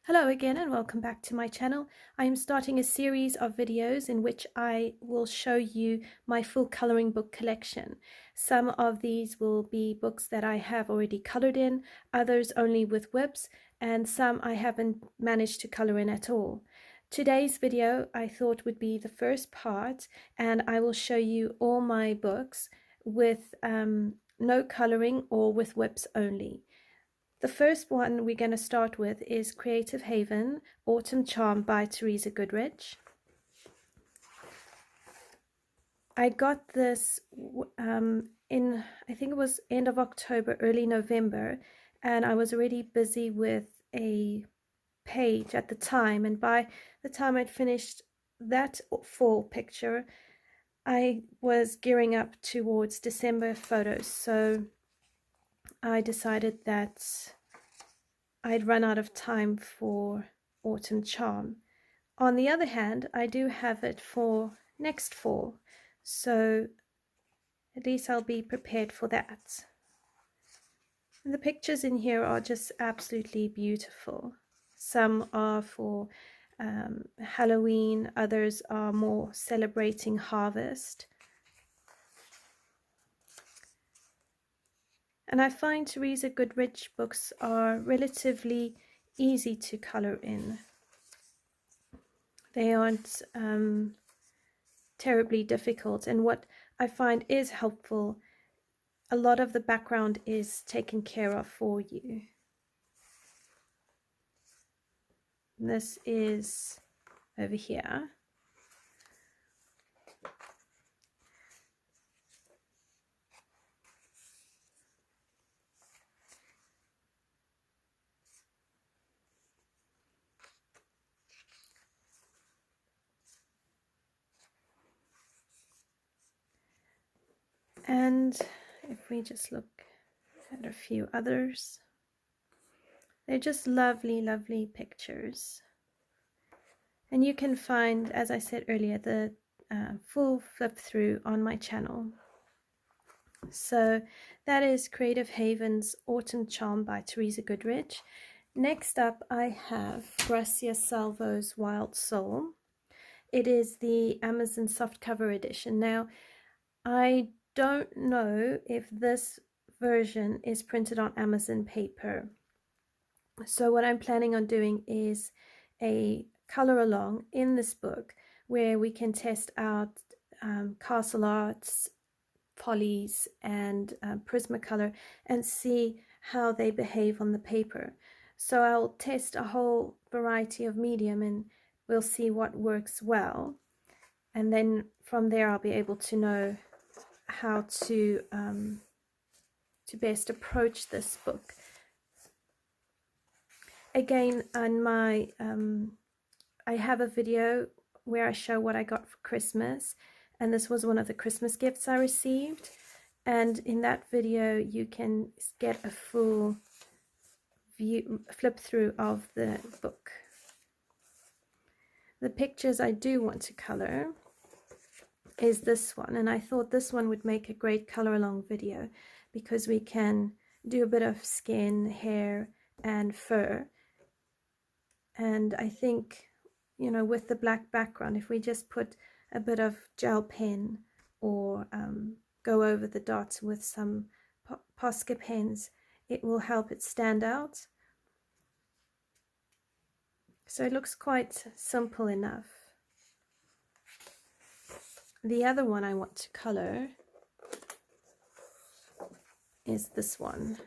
Hello again and welcome back to my channel. I am starting a series of videos in which I will show you my full coloring book collection. Some of these will be books that I have already colored in, others only with WIPS, and some I haven't managed to color in at all. Today's video I thought would be the first part, and I will show you all my books with no coloring or with WIPS only. The first one we're going to start with is Creative Haven, Autumn Charm by Teresa Goodrich. I got this in, I think it was end of October, early November, and I was already busy with a page at the time, and by the time I'd finished that fall picture, I was gearing up towards December photos, so I decided that I'd run out of time for Autumn Charm. On the other hand, I do have it for next fall, so at least I'll be prepared for that. And the pictures in here are just absolutely beautiful. Some are for Halloween, others are more celebrating harvest. And I find Teresa Goodrich books are relatively easy to color in. They aren't terribly difficult, and what I find is helpful, a lot of the background is taken care of for you. This is over here. And if we just look at a few others, they're just lovely, lovely pictures. And you can find, as I said earlier, the full flip through on my channel. So that is Creative Haven's Autumn Charm by Teresa Goodrich. Next up I have Gracia Salvo's Wild Soul. It is the Amazon softcover edition. Now, I don't know if this version is printed on Amazon paper. So what I'm planning on doing is a color along in this book where we can test out Castle Arts, Polly's, and Prismacolor and see how they behave on the paper. So I'll test a whole variety of medium and we'll see what works well. And then from there I'll be able to know how to best approach this book. Again, on my I have a video where I show what I got for Christmas, and this was one of the Christmas gifts I received, and in that video you can get a full view flip through of the book. The pictures I do want to color is this one, and I thought this one would make a great color along video because we can do a bit of skin, hair, and fur. And I think, you know, with the black background, if we just put a bit of gel pen or go over the dots with some Posca pens, it will help it stand out. So it looks quite simple enough. The other one I want to color is this one.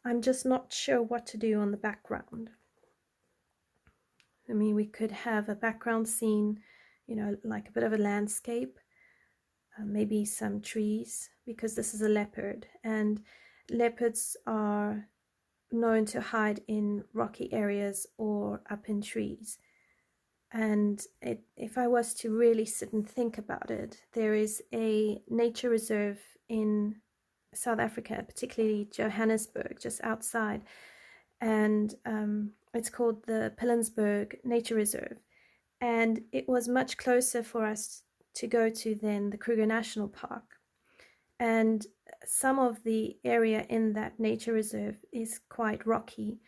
I'm just not sure what to do on the background. I mean, we could have a background scene, you know, like a bit of a landscape, maybe some trees, because this is a leopard, and leopards are known to hide in rocky areas or up in trees. And if I was to really sit and think about it, there is a nature reserve in South Africa, particularly Johannesburg, just outside, and it's called the Pilanesberg Nature Reserve, and it was much closer for us to go to than the Kruger National Park. And some of the area in that nature reserve is quite rocky,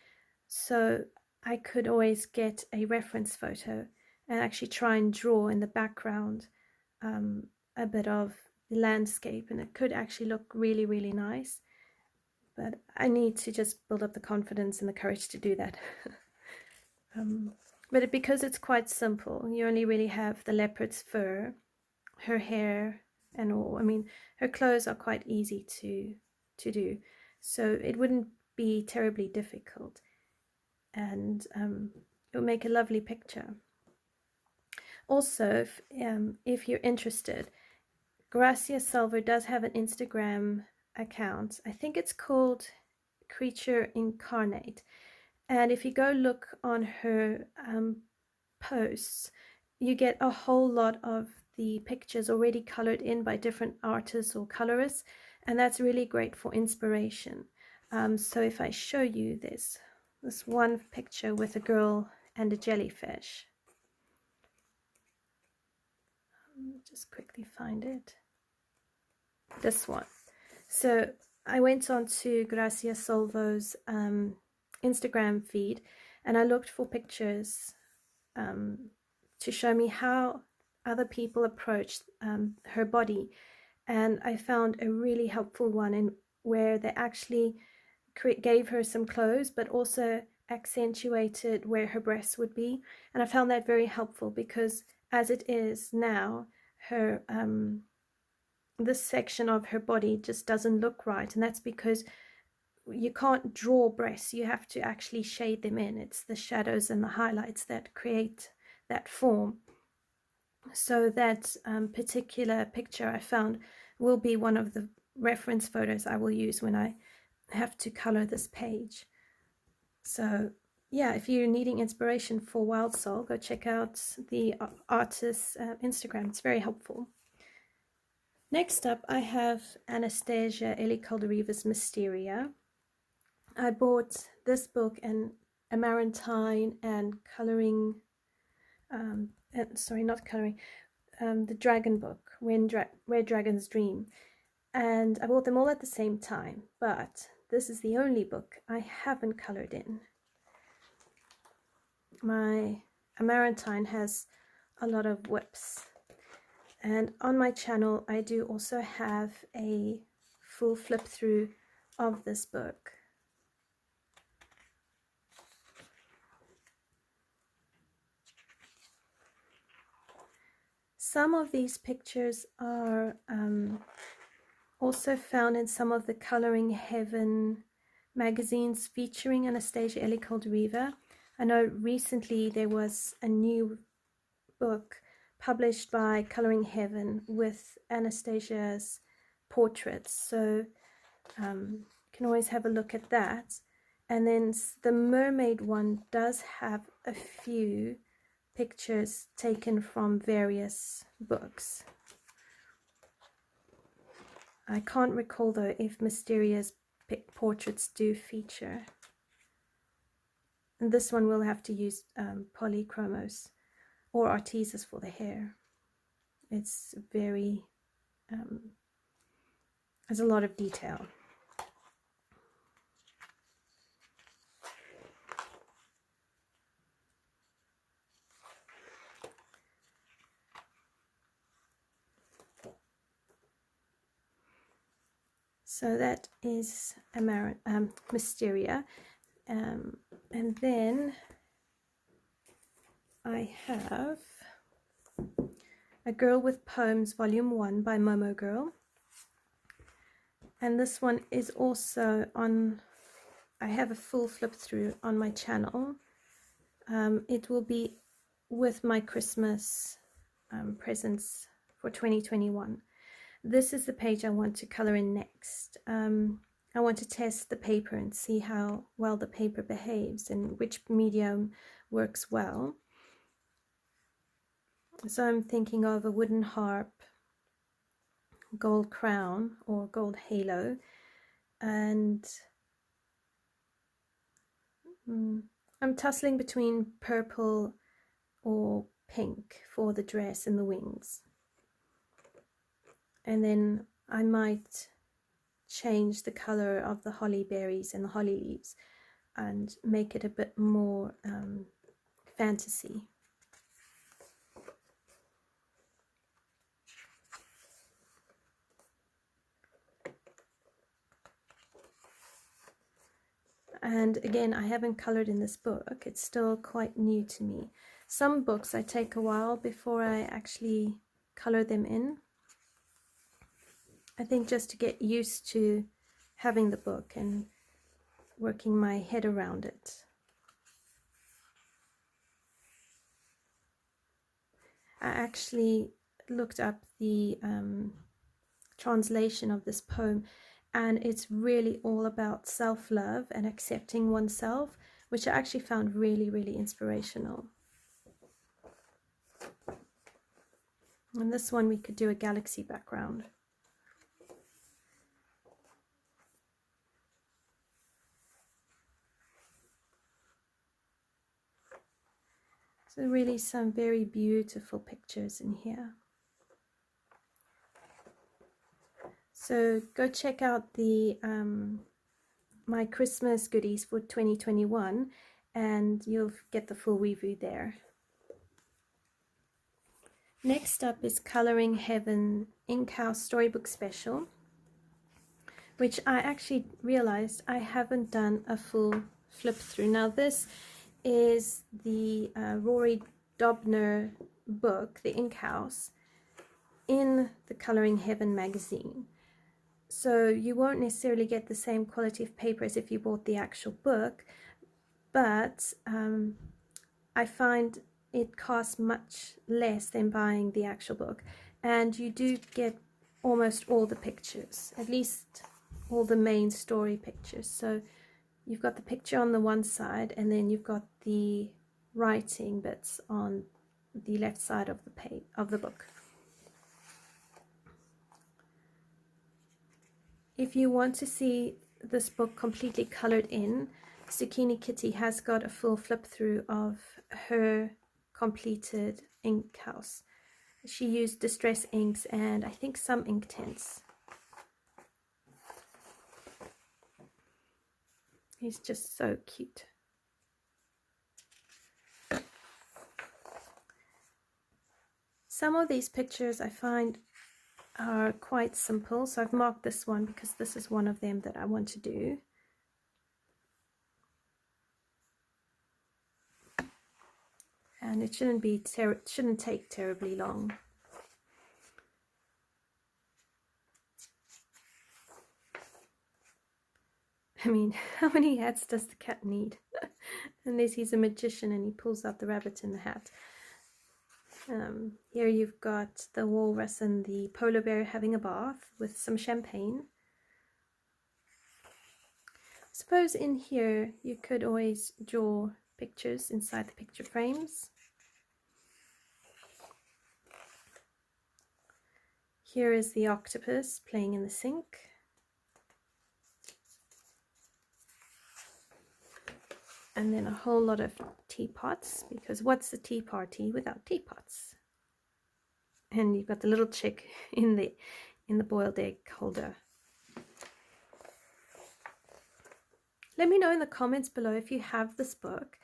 so I could always get a reference photo and actually try and draw in the background a bit of the landscape, and it could actually look really, really nice. But I need to just build up the confidence and the courage to do that. But because it's quite simple, you only really have the leopard's fur, her hair, and all. I mean, her clothes are quite easy to do, so it wouldn't be terribly difficult, and it will make a lovely picture. Also, if you're interested, Gracia Silver does have an Instagram account. I think it's called Creature Incarnate. And if you go look on her posts, you get a whole lot of the pictures already colored in by different artists or colorists. And that's really great for inspiration. So if I show you this one picture with a girl and a jellyfish. Just quickly find it. This one. So I went on to Gracia Solvo's Instagram feed, and I looked for pictures to show me how other people approached her body, and I found a really helpful one in where they actually gave her some clothes but also accentuated where her breasts would be, and I found that very helpful because as it is now, her this section of her body just doesn't look right, and that's because you can't draw breasts. You have to actually shade them in. It's the shadows and the highlights that create that form. So that particular picture I found will be one of the reference photos I will use when I have to color this page. So yeah, if you're needing inspiration for Wild Soul, go check out the artist's Instagram. It's very helpful. Next up, I have Anastasia Eli Caldereva's Mysteria. I bought this book and a Marintine and coloring, sorry, not coloring, the dragon book, Where Dragons Dream. And I bought them all at the same time, but this is the only book I haven't colored in. My Marintine has a lot of WIPS. And on my channel, I do also have a full flip through of this book. Some of these pictures are also found in some of the Coloring Heaven magazines featuring Anastasia Eli Caldereva. I know recently there was a new book published by Coloring Heaven with Anastasia's portraits, so you can always have a look at that. And then the mermaid one does have a few pictures taken from various books. I can't recall though if Mysteria's portraits do feature. And this one will have to use polychromos or Artesis for the hair. It's very, has a lot of detail. So that is Mysteria. And then I have A Girl with Poems, Volume 1 by Momo Girl. And this one is also on, I have a full flip through on my channel. It will be with my Christmas presents for 2021. This is the page I want to color in next. I want to test the paper and see how well the paper behaves and which medium works well. So I'm thinking of a wooden harp, gold crown or gold halo, and I'm tussling between purple or pink for the dress and the wings. And then I might change the color of the holly berries and the holly leaves and make it a bit more fantasy. And again, I haven't colored in this book. It's still quite new to me. Some books I take a while before I actually color them in. I think just to get used to having the book and working my head around it. I actually looked up the translation of this poem, and it's really all about self-love and accepting oneself, which I actually found really, really inspirational. And this one we could do a galaxy background. So really some very beautiful pictures in here. So go check out the my Christmas goodies for 2021 and you'll get the full review there. Next up is Coloring Heaven Ink House Storybook Special, which I actually realized I haven't done a full flip through. Now this is the Rory Dobner book, The Ink House, in the Coloring Heaven magazine. So you won't necessarily get the same quality of paper as if you bought the actual book, but I find it costs much less than buying the actual book, and you do get almost all the pictures, at least all the main story pictures. So you've got the picture on the one side, and then you've got the writing bits on the left side of the page of the book. If you want to see this book completely colored in, Zucchini Kitty has got a full flip through of her completed ink house. She used distress inks and I think some ink tints. He's just so cute. Some of these pictures I find are quite simple, so I've marked this one because this is one of them that I want to do. And it shouldn't take terribly long. I mean, how many hats does the cat need? Unless he's a magician and he pulls out the rabbit in the hat. Here you've got the walrus and the polar bear having a bath with some champagne. I suppose in here you could always draw pictures inside the picture frames. Here is the octopus playing in the sink. And then a whole lot of teapots, because what's a tea party without teapots? And you've got the little chick in the boiled egg holder. Let me know in the comments below if you have this book,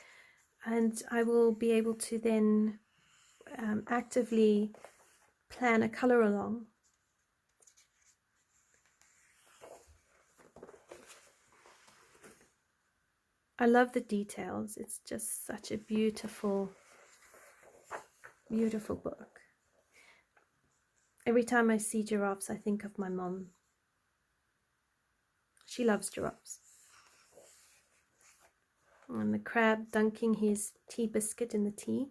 and I will be able to then actively plan a color along. I love the details. It's just such a beautiful, beautiful book. Every time I see giraffes, I think of my mom. She loves giraffes. And the crab dunking his tea biscuit in the tea.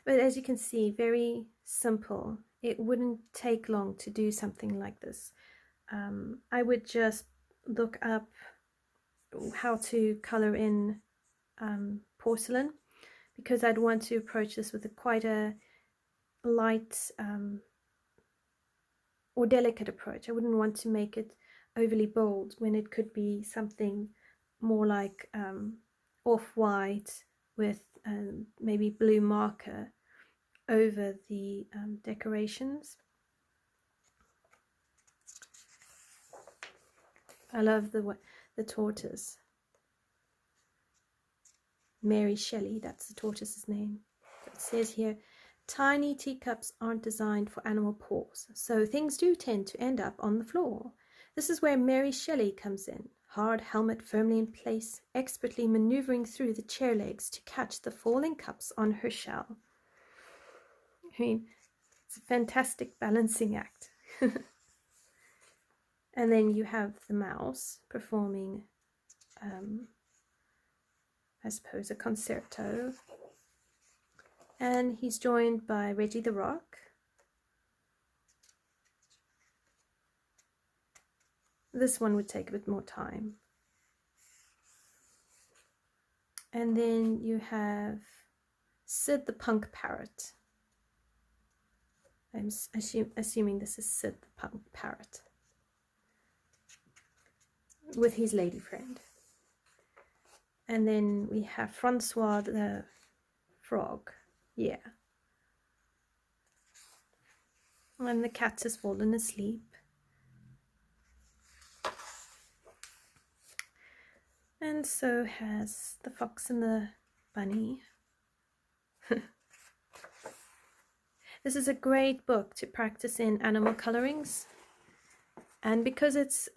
But as you can see, very simple. It wouldn't take long to do something like this. I would just look up how to color in porcelain, because I'd want to approach this with quite a light or delicate approach. I wouldn't want to make it overly bold when it could be something more like off-white with maybe blue marker over the decorations. I love the tortoise. Mary Shelley, that's the tortoise's name. It says here, tiny teacups aren't designed for animal paws, so things do tend to end up on the floor. This is where Mary Shelley comes in, hard helmet firmly in place, expertly maneuvering through the chair legs to catch the falling cups on her shell. I mean, it's a fantastic balancing act. And then you have the mouse performing, I suppose, a concerto. And he's joined by Reggie the Rock. This one would take a bit more time. And then you have Sid the Punk Parrot. I'm assuming this is Sid the Punk Parrot with his lady friend. And then we have Francois the Frog. Yeah. And the cat has fallen asleep. And so has the fox and the bunny. This is a great book to practice in animal colorings. And because it's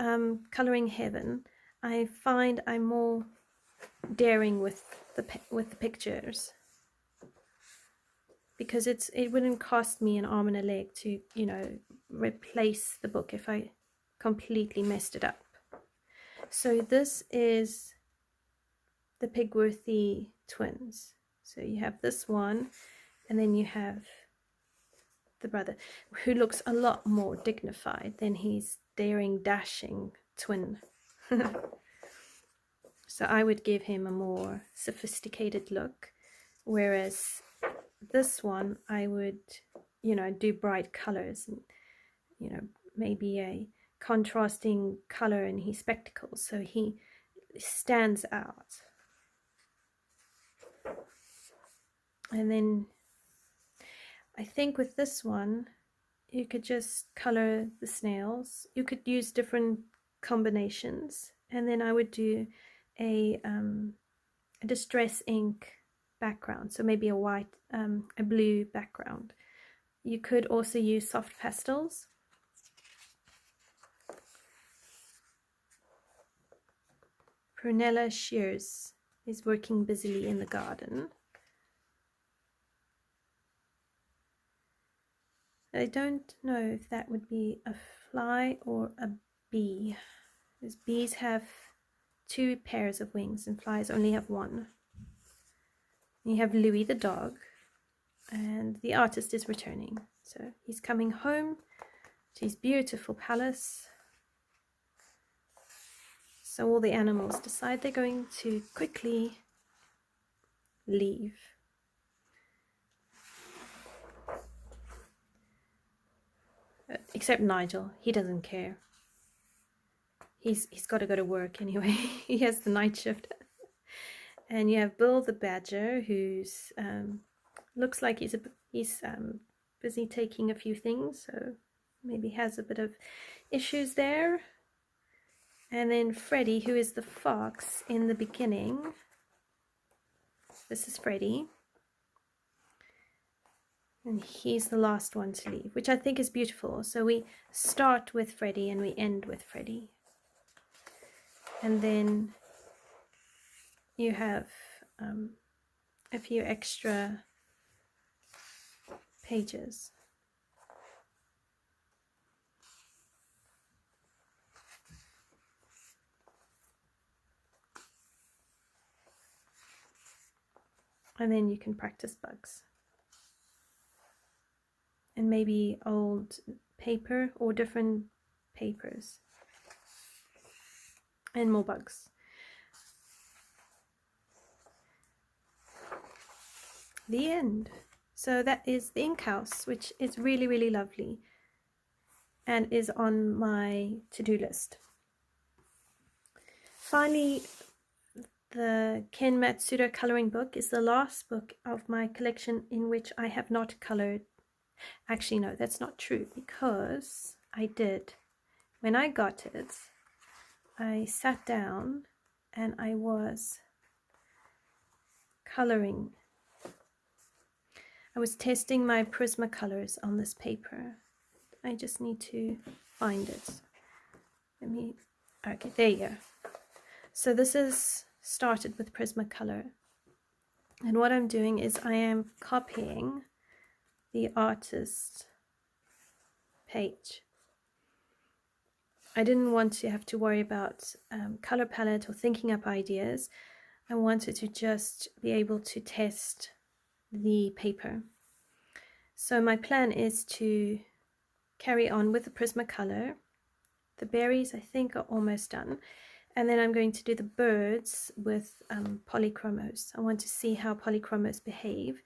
coloring heaven, I find I'm more daring with the pictures, because it wouldn't cost me an arm and a leg to, you know, replace the book if I completely messed it up. So this is the Pigworthy twins. So you have this one, and then you have the brother, who looks a lot more dignified than his daring, dashing twin. So I would give him a more sophisticated look, whereas this one I would, you know, do bright colors and, you know, maybe a contrasting color in his spectacles so he stands out. And then I think with this one you could just color the snails. You could use different combinations, and then I would do a distress ink background, so maybe a white, a blue background. You could also use soft pastels. Prunella Shears is working busily in the garden. I don't know if that would be a fly or a bee, because bees have 2 pairs of wings and flies only have 1. You have Louis the dog, and the artist is returning. So he's coming home to his beautiful palace. So all the animals decide they're going to quickly leave. Except Nigel, he doesn't care. He's got to go to work anyway. He has the night shift. And you have Bill the badger, who's looks like he's busy taking a few things, so maybe has a bit of issues there. And then Freddy, who is the fox in the beginning. This is Freddy. And he's the last one to leave, which I think is beautiful. So we start with Freddy and we end with Freddy. And then you have a few extra pages. And then you can practice bugs. And maybe old paper or different papers. And more bugs. The end. So that is the ink house, which is really, really lovely and is on my to-do list. Finally, the Ken Matsuda coloring book is the last book of my collection in which I have not colored. Actually, no, that's not true, because I did. When I got it, I sat down and I was coloring. I was testing my Prismacolors on this paper. I just need to find it. Okay, there you go. So this is started with Prismacolor. And what I'm doing is I am copying the artist page. I didn't want to have to worry about color palette or thinking up ideas. I wanted to just be able to test the paper. So my plan is to carry on with the Prismacolor. The berries I think are almost done. And then I'm going to do the birds with polychromos. I want to see how polychromos behave.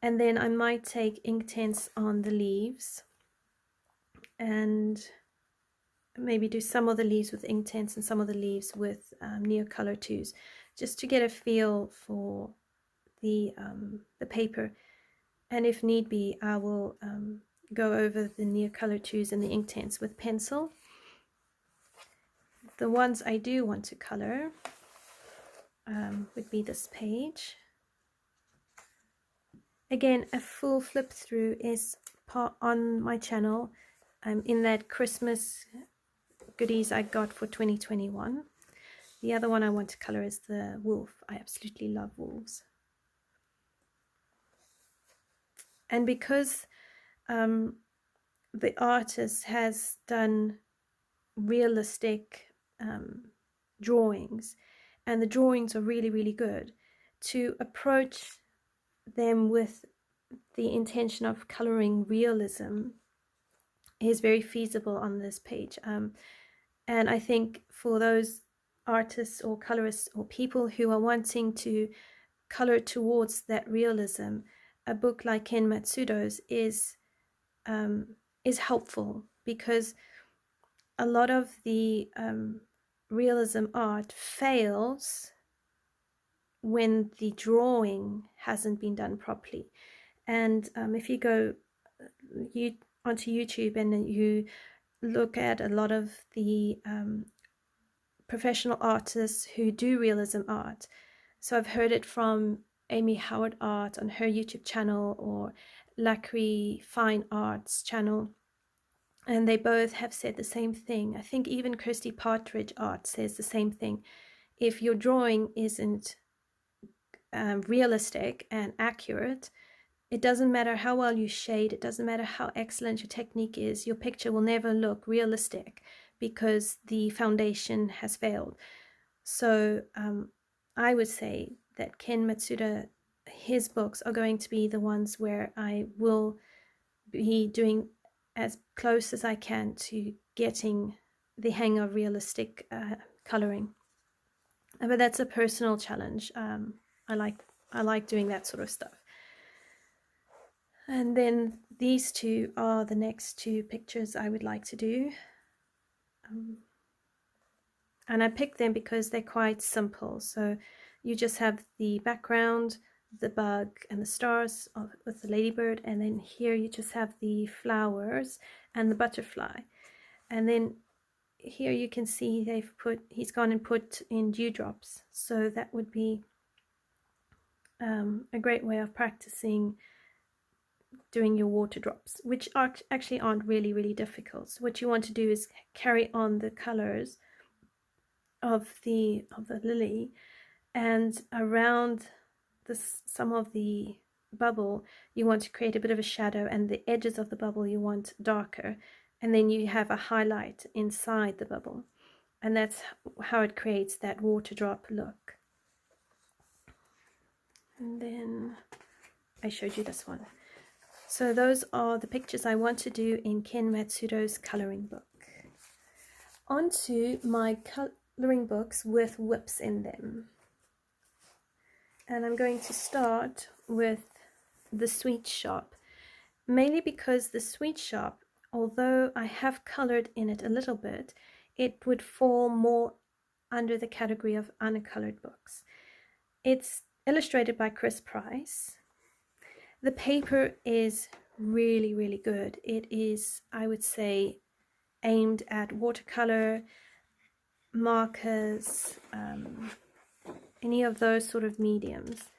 And then I might take Inktense on the leaves and maybe do some of the leaves with Inktense and some of the leaves with Neocolor 2s, just to get a feel for the paper. And if need be, I will go over the Neocolor 2s and the Inktense with pencil. The ones I do want to color would be this page. Again, a full flip through is on my channel in that Christmas goodies I got for 2021. The other one I want to color is the wolf. I absolutely love wolves. And because the artist has done realistic drawings, and the drawings are really, really good, to approach them with the intention of coloring realism is very feasible on this page. And I think for those artists or colorists or people who are wanting to color towards that realism, a book like Ken Matsuda's is helpful, because a lot of the realism art fails when the drawing hasn't been done properly. And if you go onto YouTube and you look at a lot of the professional artists who do realism art, so I've heard it from Amy Howard Art on her YouTube channel or Lackery Fine Arts channel, and they both have said the same thing. I think even Kirsty Partridge Art says the same thing. If your drawing isn't realistic and accurate, it doesn't matter how well you shade, it doesn't matter how excellent your technique is, your picture will never look realistic because the foundation has failed. So I would say that Ken Matsuda, his books are going to be the ones where I will be doing as close as I can to getting the hang of realistic coloring. But that's a personal challenge. I like doing that sort of stuff. And then these two are the next two pictures I would like to do. And I picked them because they're quite simple. So you just have the background, the bug and the stars with the ladybird, and then here you just have the flowers and the butterfly. And then here you can see he's gone and put in dewdrops. So that would be a great way of practicing doing your water drops, which actually aren't really, really difficult. So what you want to do is carry on the colors of the lily, and around some of the bubble you want to create a bit of a shadow, and the edges of the bubble you want darker, and then you have a highlight inside the bubble, and that's how it creates that water drop look. And then I showed you this one. So those are the pictures I want to do in Ken Matsuda's coloring book. On to my coloring books with WIPS in them. And I'm going to start with the Sweet Shop, mainly because the Sweet Shop, although I have colored in it a little bit, it would fall more under the category of uncolored books. It's illustrated by Chris Price. The paper is really, really good. It is, I would say, aimed at watercolor. markers, any of those sort of mediums.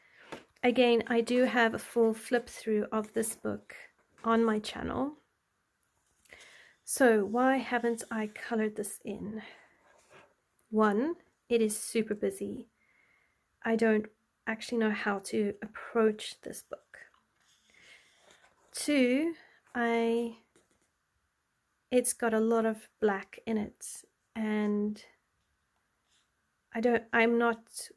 Again, I do have a full flip through of this book on my channel. So why haven't I colored this in? One, it is super busy. I don't actually know how to approach this book. Two, it's got a lot of black in it, and I'm not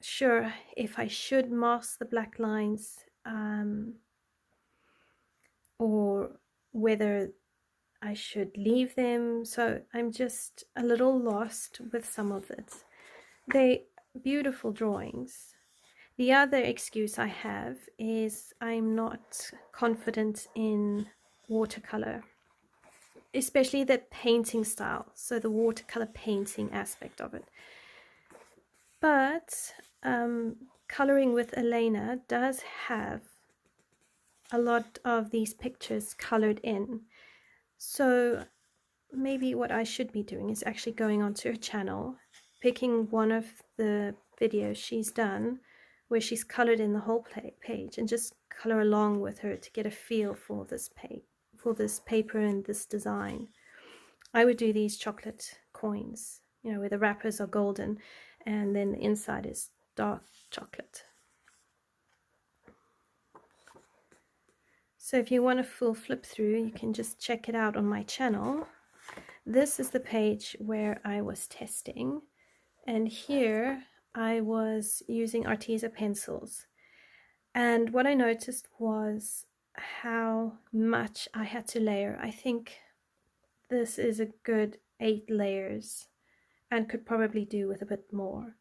sure if I should mask the black lines, or whether I should leave them. So I'm just a little lost with some of it. They're beautiful drawings. The other excuse I have is I'm not confident in watercolor, especially the painting style, so the watercolor painting aspect of it. But coloring with Elena does have a lot of these pictures colored in. So maybe what I should be doing is actually going onto her channel, picking one of the videos she's done where she's colored in the whole page, and just color along with her to get a feel for this paper and this design. I would do these chocolate coins, you know, where the wrappers are golden and then the inside is dark chocolate. So if you want a full flip through, you can just check it out on my channel. This is the page where I was testing, and here I was using Arteza pencils. And what I noticed was how much I had to layer. I think this is a good 8 layers and could probably do with a bit more.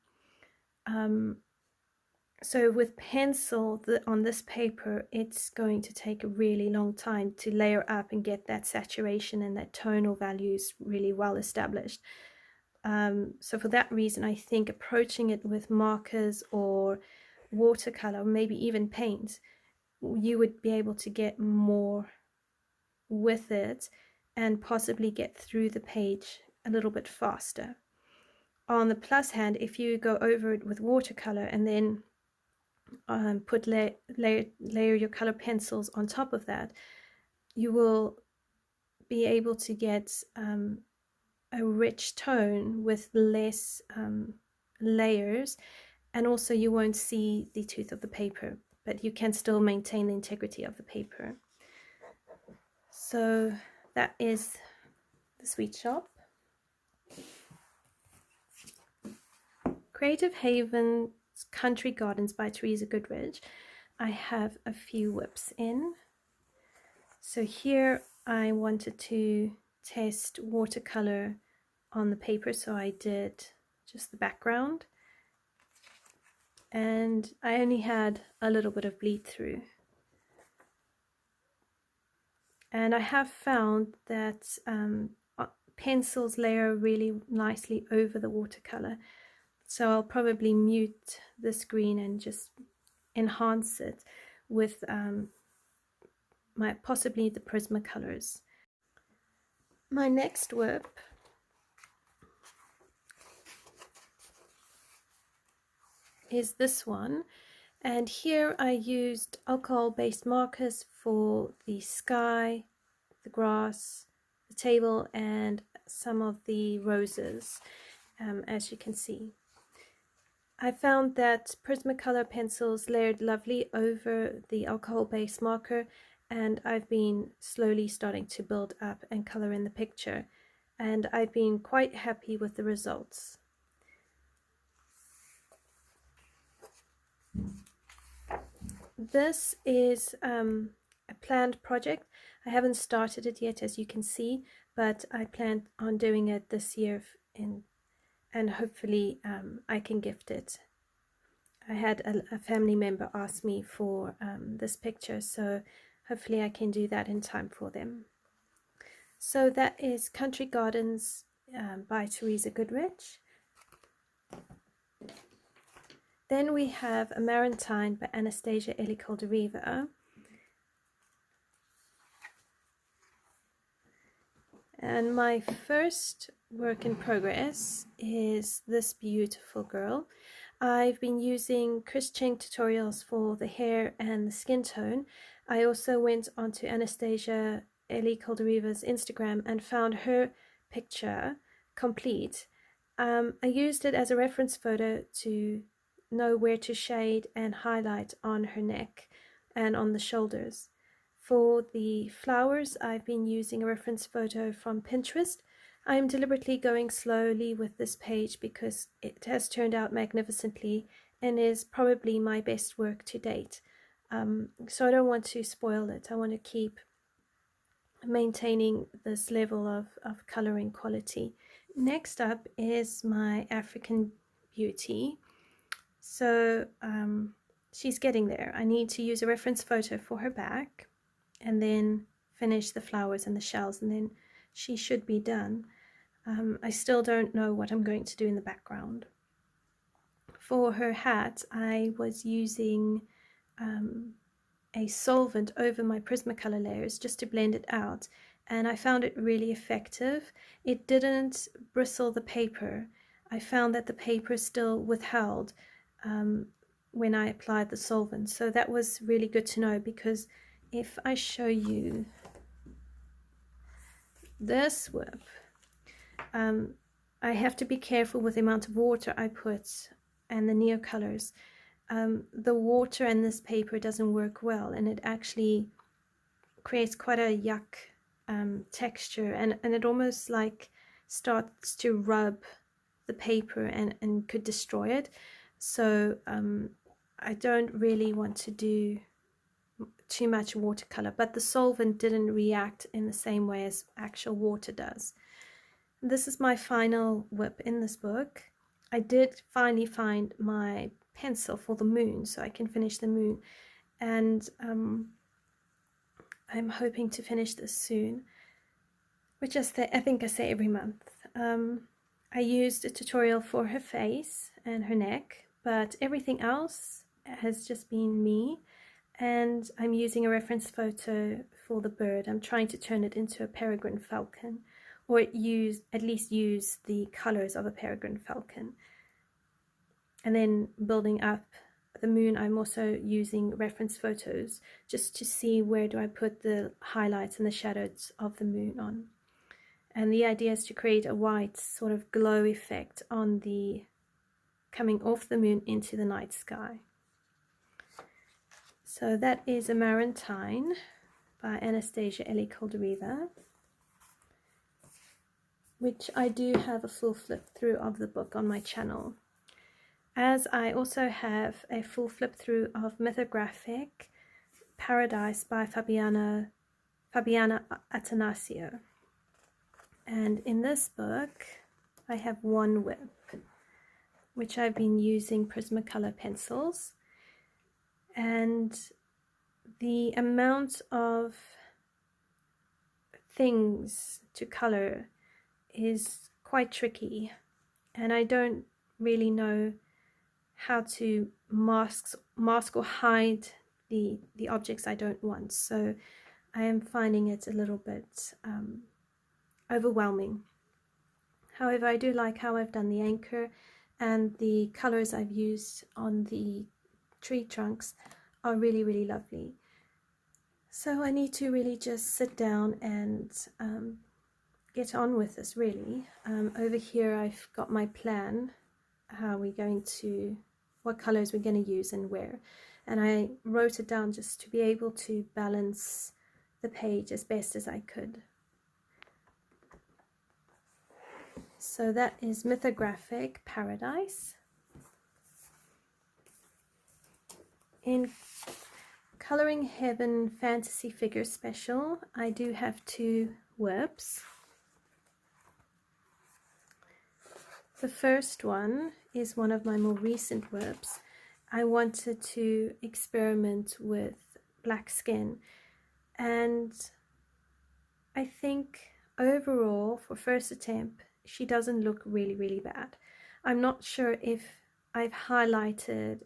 So with pencil on this paper, it's going to take a really long time to layer up and get that saturation and that tonal values really well established. So for that reason, I think approaching it with markers or watercolor, maybe even paint, you would be able to get more with it and possibly get through the page a little bit faster. On the plus hand, if you go over it with watercolor and then layer your color pencils on top of that, you will be able to get a rich tone with less layers, and also you won't see the tooth of the paper, but you can still maintain the integrity of the paper. So that is the sweet shop. Creative Haven's Country Gardens by Teresa Goodrich. I have a few WIPs in. So here I wanted to test watercolor on the paper, so I did just the background, and I only had a little bit of bleed through. And I have found that pencils layer really nicely over the watercolor, so I'll probably mute this green and just enhance it with possibly the Prismacolors. My next WIP is this one, and here I used alcohol-based markers for the sky, the grass, the table, and some of the roses, as you can see. I found that Prismacolor pencils layered lovely over the alcohol-based marker, and I've been slowly starting to build up and color in the picture, and I've been quite happy with the results. This is a planned project. I haven't started it yet, as you can see, but I plan on doing it this year, and hopefully I can gift it. I had a family member ask me for this picture, so hopefully I can do that in time for them. So that is Country Gardens by Teresa Goodrich. Then we have a Marintine by Anastasia Eli Caldereva. And And my first work in progress is this beautiful girl. I've been using Chris Cheng tutorials for the hair and the skin tone. I also went onto Anastasia Ellie Caldereva's Instagram and found her picture complete. I used it as a reference photo to know where to shade and highlight on her neck and on the shoulders. For the flowers, I've been using a reference photo from Pinterest. I'm deliberately going slowly with this page because it has turned out magnificently and is probably my best work to date. So I don't want to spoil it. I want to keep maintaining this level of coloring quality. Next up is my African beauty. So she's getting there. I need to use a reference photo for her back and then finish the flowers and the shells, and then she should be done. I still don't know what I'm going to do in the background. For her hat, I was using a solvent over my Prismacolor layers just to blend it out, and I found it really effective. It didn't bristle the paper. I found that the paper still withheld when I applied the solvent, so that was really good to know, because if I show you this WIP, I have to be careful with the amount of water I put and the neocolors. The water in this paper doesn't work well, and it actually creates quite a yuck texture, and it almost like starts to rub the paper and could destroy it. So I don't really want to do too much watercolor, but the solvent didn't react in the same way as actual water does. This is my final WIP in this book. I did finally find my pencil for the moon, so I can finish the moon, and I'm hoping to finish this soon, which I think I say every month. I used a tutorial for her face and her neck, but everything else has just been me, and I'm using a reference photo for the bird. I'm trying to turn it into a peregrine falcon, or at least use the colors of a peregrine falcon. And then building up the moon, I'm also using reference photos just to see where do I put the highlights and the shadows of the moon on. And the idea is to create a white sort of glow effect on the coming off the moon into the night sky. So that is a Marintine by Anastasia Ellie Caldereva, which I do have a full flip through of the book on my channel, as I also have a full flip through of Mythographic Paradise by Fabiana Atanasio. And in this book I have one WIP, which I've been using Prismacolor pencils, and the amount of things to color is quite tricky, and I don't really know how to mask or hide the objects I don't want, so I am finding it a little bit overwhelming. However, I do like how I've done the anchor, and the colors I've used on the tree trunks are really, really lovely. So I need to really just sit down and get on with this, really. Over here I've got my plan, what colors we're going to use and where, and I wrote it down just to be able to balance the page as best as I could. So that is Mythographic Paradise. In Coloring Heaven Fantasy Figure Special, I do have 2 WIPs. The first one is one of my more recent WIPs. I wanted to experiment with black skin, and I think overall for first attempt she doesn't look really, really bad. I'm not sure if I've highlighted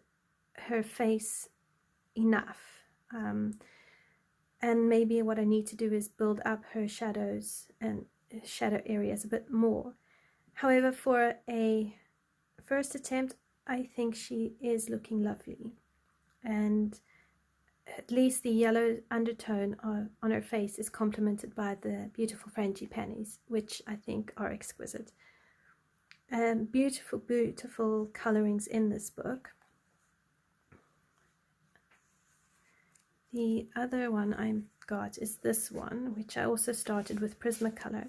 her face enough, and maybe what I need to do is build up her shadows and shadow areas a bit more. However, for a first attempt, I think she is looking lovely, and at least the yellow undertone on her face is complemented by the beautiful frangipanis, which I think are exquisite. Beautiful, beautiful colorings in this book. The other one I've got is this one, which I also started with Prismacolor,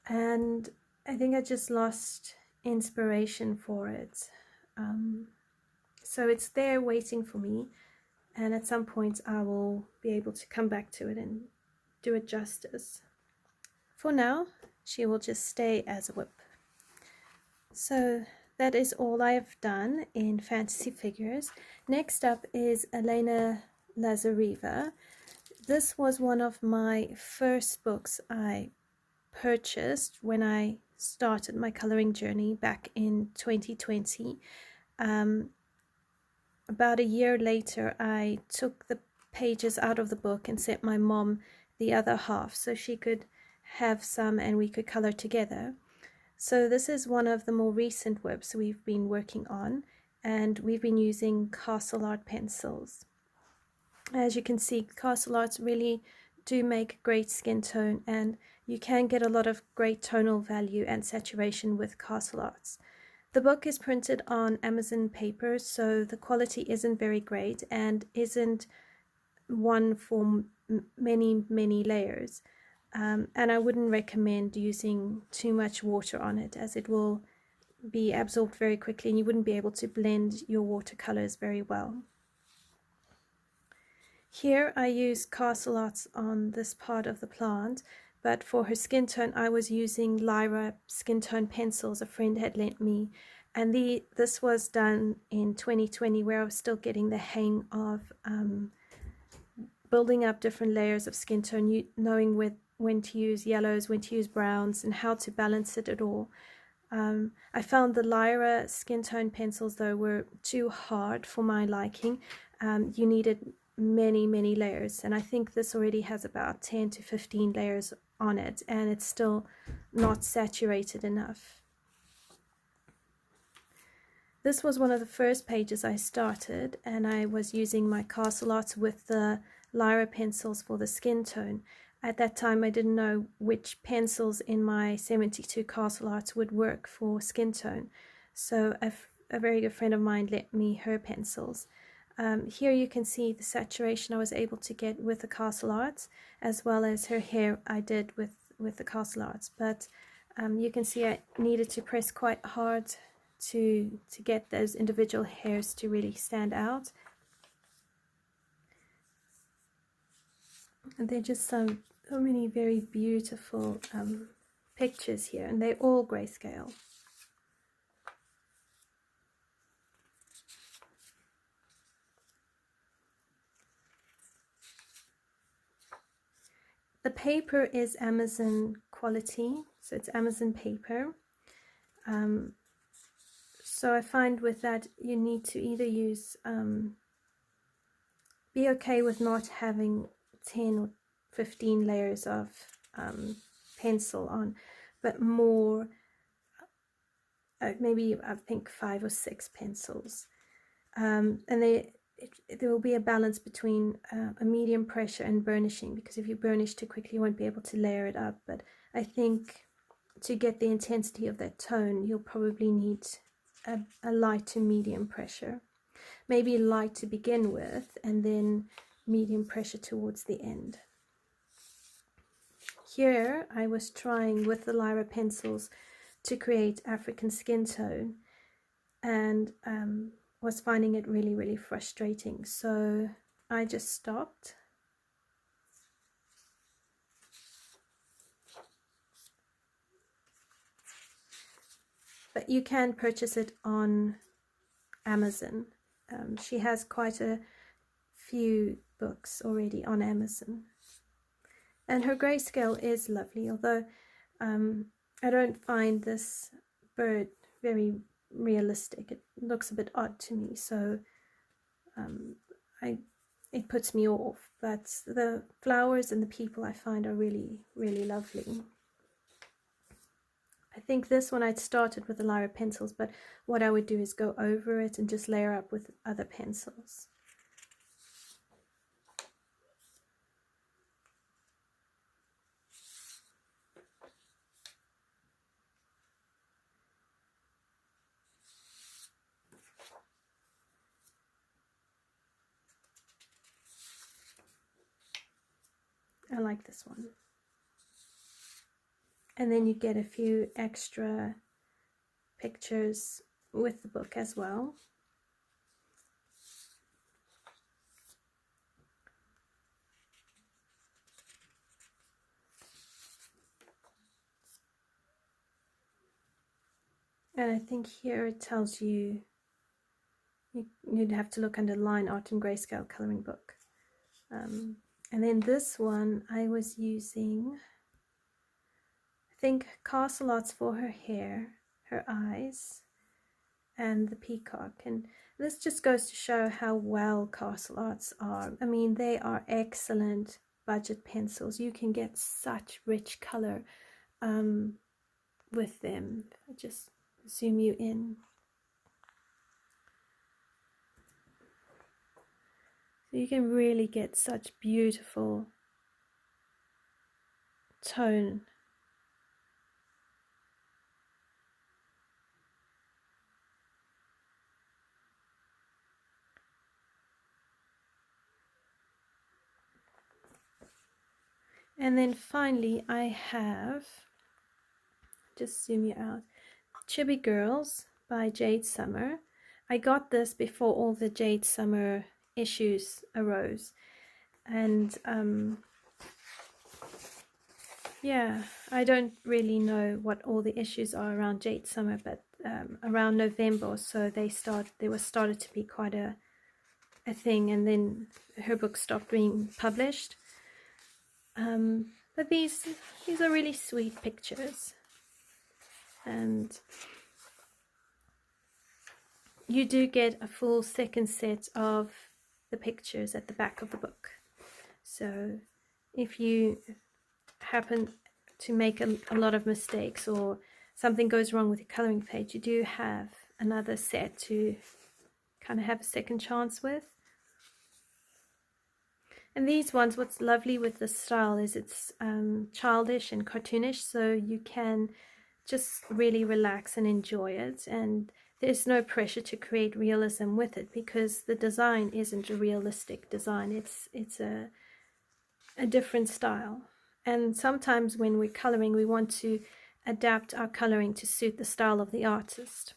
and I think I just lost inspiration for it. So it's there waiting for me, and at some point I will be able to come back to it and do it justice. For now, she will just stay as a WIP. So that is all I've done in fantasy figures. Next up is Elena Lazareva. This was one of my first books I purchased when I started my coloring journey back in 2020. About a year later, I took the pages out of the book and sent my mom the other half so she could have some and we could color together. So this is one of the more recent WIPs we've been working on, and we've been using Castle Art pencils. As you can see, Castle Arts really do make great skin tone, and you can get a lot of great tonal value and saturation with Castle Arts. The book is printed on Amazon paper, so the quality isn't very great and isn't one for many layers. And I wouldn't recommend using too much water on it, as it will be absorbed very quickly and you wouldn't be able to blend your watercolors very well. Here I use Castle Arts on this part of the plant, but for her skin tone I was using Lyra skin tone pencils a friend had lent me, and this was done in 2020 where I was still getting the hang of building up different layers of skin tone, knowing when to use yellows, when to use browns, and how to balance it at all. I found the Lyra skin tone pencils though were too hard for my liking. You needed many layers, and I think this already has about 10 to 15 layers on it, and it's still not saturated enough. This was one of the first pages I started, and I was using my Castle Arts with the Lyra pencils for the skin tone. At that time I didn't know which pencils in my 72 Castle Arts would work for skin tone, so a very good friend of mine lent me her pencils. Here you can see the saturation I was able to get with the Castle Arts, as well as her hair I did with the Castle Arts, but you can see I needed to press quite hard to get those individual hairs to really stand out. And they're just so many very beautiful pictures here, and they're all grayscale. The paper is Amazon quality, so it's Amazon paper. So I find with that you need to either use, be okay with not having 10 or 15 layers of pencil on, but more, maybe I think 5 or 6 pencils. And there will be a balance between a medium pressure and burnishing, because if you burnish too quickly you won't be able to layer it up. But I think to get the intensity of that tone you'll probably need a light to medium pressure. Maybe light to begin with and then medium pressure towards the end. Here I was trying with the Lyra pencils to create African skin tone, and was finding it really frustrating, so I just stopped. But you can purchase it on Amazon. She has quite a few books already on Amazon, and her grayscale is lovely, although I don't find this bird very realistic. It looks a bit odd to me, so it puts me off. But the flowers and the people I find are really lovely. I think this one I'd started with the Lyra pencils, but what I would do is go over it and just layer up with other pencils. I like this one. And then you get a few extra pictures with the book as well. And I think here it tells you, you'd have to look under line art and grayscale coloring book. And then this one I was using, I think, castle arts for her hair, her eyes, and the peacock. And this just goes to show how well castle arts are. I mean, they are excellent budget pencils. You can get such rich color with them. I'll just zoom you in. So you can really get such beautiful tone. And then finally I have, just zoom you out, Chibi Girls by Jade Summer. I got this before all the Jade Summer issues arose, and yeah, I don't really know what all the issues are around Jade Summer, but around November, so they were started to be quite a thing, and then her book stopped being published. But these are really sweet pictures, and you do get a full second set of the pictures at the back of the book. So if you happen to make a lot of mistakes or something goes wrong with your coloring page, you do have another set to kind of have a second chance with. And these ones, what's lovely with the style is it's childish and cartoonish, so you can just really relax and enjoy it, and there's no pressure to create realism with it because the design isn't a realistic design. It's a different style, and sometimes when we're coloring we want to adapt our coloring to suit the style of the artist.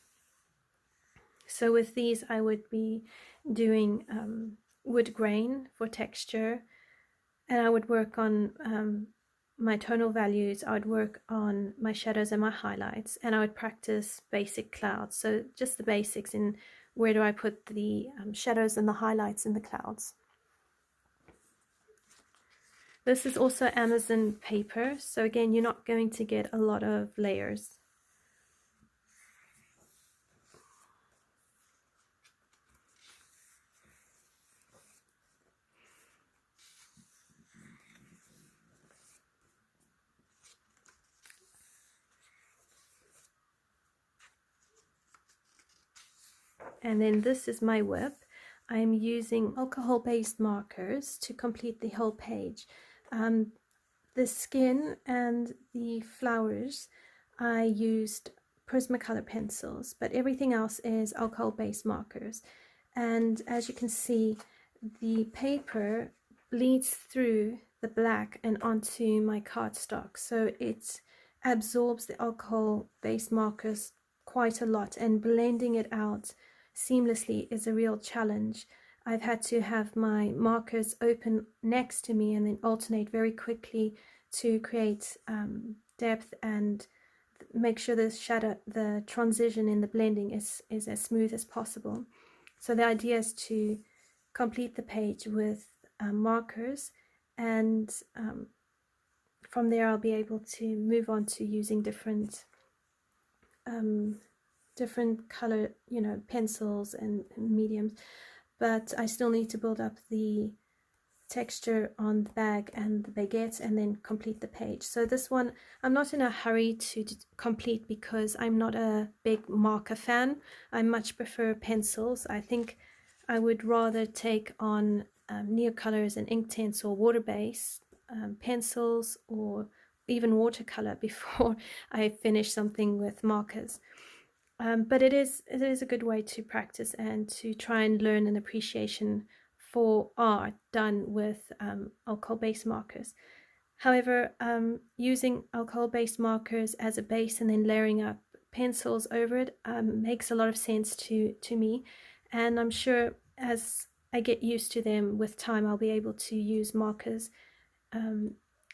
So with these I would be doing wood grain for texture, and I would work on my tonal values. I would work on my shadows and my highlights, and I would practice basic clouds, so just the basics in where do I put the shadows and the highlights in the clouds. This is also Amazon paper, so again you're not going to get a lot of layers. And then this is my WIP. I'm using alcohol-based markers to complete the whole page. The skin and the flowers, I used Prismacolor pencils, but everything else is alcohol-based markers. And as you can see, the paper bleeds through the black and onto my cardstock, so it absorbs the alcohol-based markers quite a lot, and blending it out seamlessly is a real challenge. I've had to have my markers open next to me and then alternate very quickly to create depth and make sure the transition in the blending is as smooth as possible. So the idea is to complete the page with markers, and from there I'll be able to move on to using different color, pencils and mediums, but I still need to build up the texture on the bag and the baguette, and then complete the page. So this one I'm not in a hurry to complete because I'm not a big marker fan. I much prefer pencils. I think I would rather take on neocolors and Inktense or water-based pencils or even watercolor before I finish something with markers. But it is a good way to practice and to try and learn an appreciation for art done with alcohol-based markers. However, using alcohol-based markers as a base and then layering up pencils over it makes a lot of sense to me, and I'm sure as I get used to them with time, I'll be able to use markers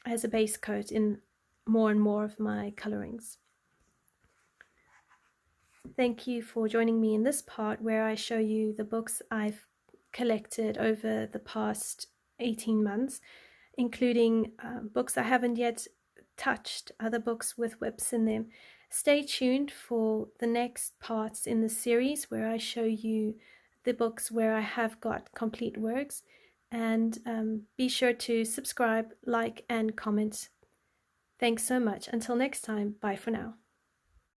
as a base coat in more and more of my colorings. Thank you for joining me in this part where I show you the books I've collected over the past 18 months, including books I haven't yet touched, other books with WIPS in them. Stay tuned for the next parts in the series where I show you the books where I have got complete works, and be sure to subscribe, like, and comment. Thanks so much. Until next time, bye for now.